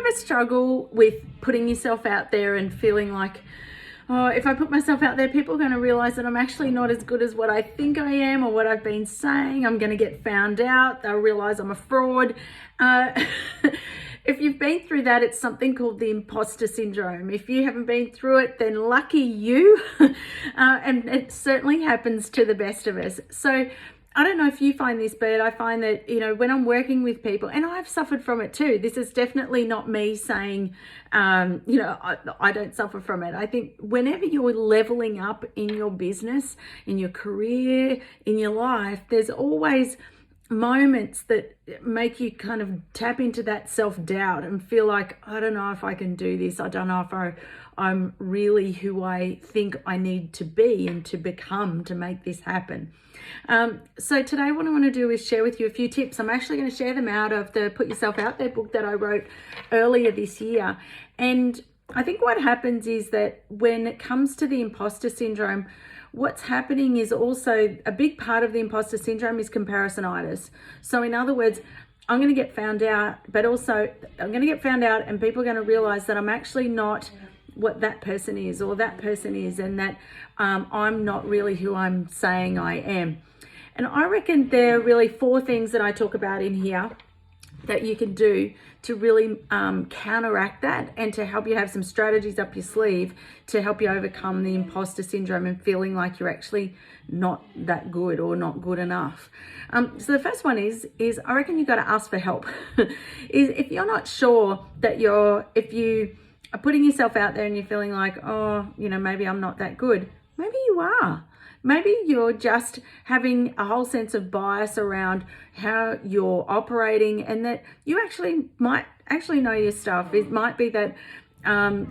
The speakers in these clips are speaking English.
ever struggle with putting yourself out there and feeling like, oh, if I put myself out there, people are going to realize that I'm actually not as good as what I think I am or what I've been saying. I'm going to get found out. They'll realize I'm a fraud. If you've been through that, it's something called the imposter syndrome. If you haven't been through it, then lucky you. And it certainly happens to the best of us. So I don't know if you find this, but I find that, when I'm working with people, and I've suffered from it too. This is definitely not me saying, I don't suffer from it. I think whenever you're leveling up in your business, in your career, in your life, there's always moments that make you kind of tap into that self-doubt and feel like, I don't know if I can do this. I don't know if I'm really who I think I need to be and to become to make this happen. So today what I want to do is share with you a few tips. I'm actually going to share them out of the Put Yourself Out There book that I wrote earlier this year. And I think what happens is that when it comes to the imposter syndrome, what's happening is also a big part of the imposter syndrome is comparisonitis. So in other words, I'm going to get found out, but also I'm going to get found out and people are going to realize that I'm actually not what that person is or that person is, and that I'm not really who I'm saying I am. And I reckon there are really 4 things that I talk about in here that you can do to really counteract that and to help you have some strategies up your sleeve to help you overcome the imposter syndrome and feeling like you're actually not that good or not good enough. So the first one is I reckon you've got to ask for help. Is if you're not sure that if you are putting yourself out there and you're feeling like, oh, maybe I'm not that good, maybe you are. Maybe you're just having a whole sense of bias around how you're operating, and that you might actually know your stuff. It might be that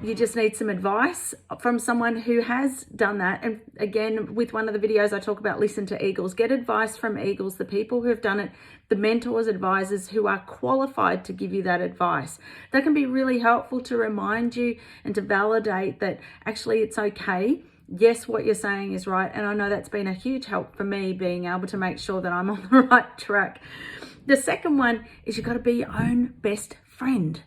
you just need some advice from someone who has done that. And again, with one of the videos I talk about, listen to eagles. Get advice from eagles, the people who have done it, the mentors, advisors who are qualified to give you that advice. That can be really helpful to remind you and to validate that actually it's okay. Yes, what you're saying is right. And I know that's been a huge help for me, being able to make sure that I'm on the right track. The second one is you've got to be your own best friend.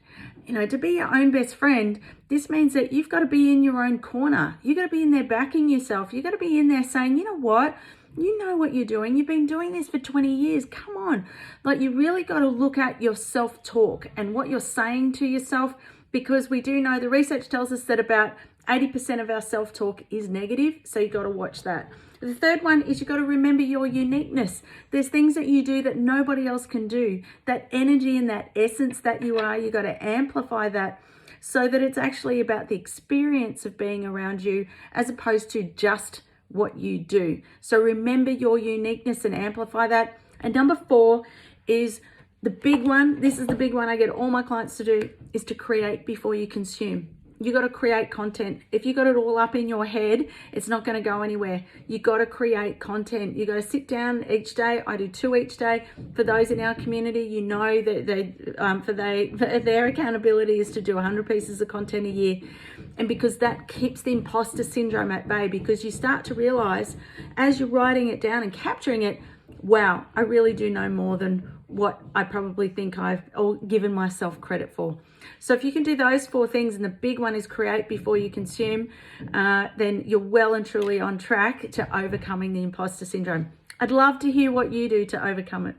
To be your own best friend, this means that you've got to be in your own corner. You've got to be in there backing yourself. You've got to be in there saying, you know what? You know what you're doing. You've been doing this for 20 years. Come on. Like, you really got to look at your self-talk and what you're saying to yourself, because we do know the research tells us that about 80% of our self-talk is negative. So you've got to watch that. The third one is you've got to remember your uniqueness. There's things that you do that nobody else can do. That energy and that essence that you are, you've got to amplify that so that it's actually about the experience of being around you as opposed to just what you do. So remember your uniqueness and amplify that. And number 4 is the big one. This is the big one I get all my clients to do, is to create before you consume. You got to create content. If you got it all up in your head, it's not going to go anywhere. You got to create content. You got to sit down each day. I do 2 each day. For those in our community, that their accountability is to do 100 pieces of content a year. And because that keeps the imposter syndrome at bay, because you start to realize as you're writing it down and capturing it, wow, I really do know more than what I probably think I've given myself credit for. So if you can do those 4 things, and the big one is create before you consume, then you're well and truly on track to overcoming the imposter syndrome. I'd love to hear what you do to overcome it.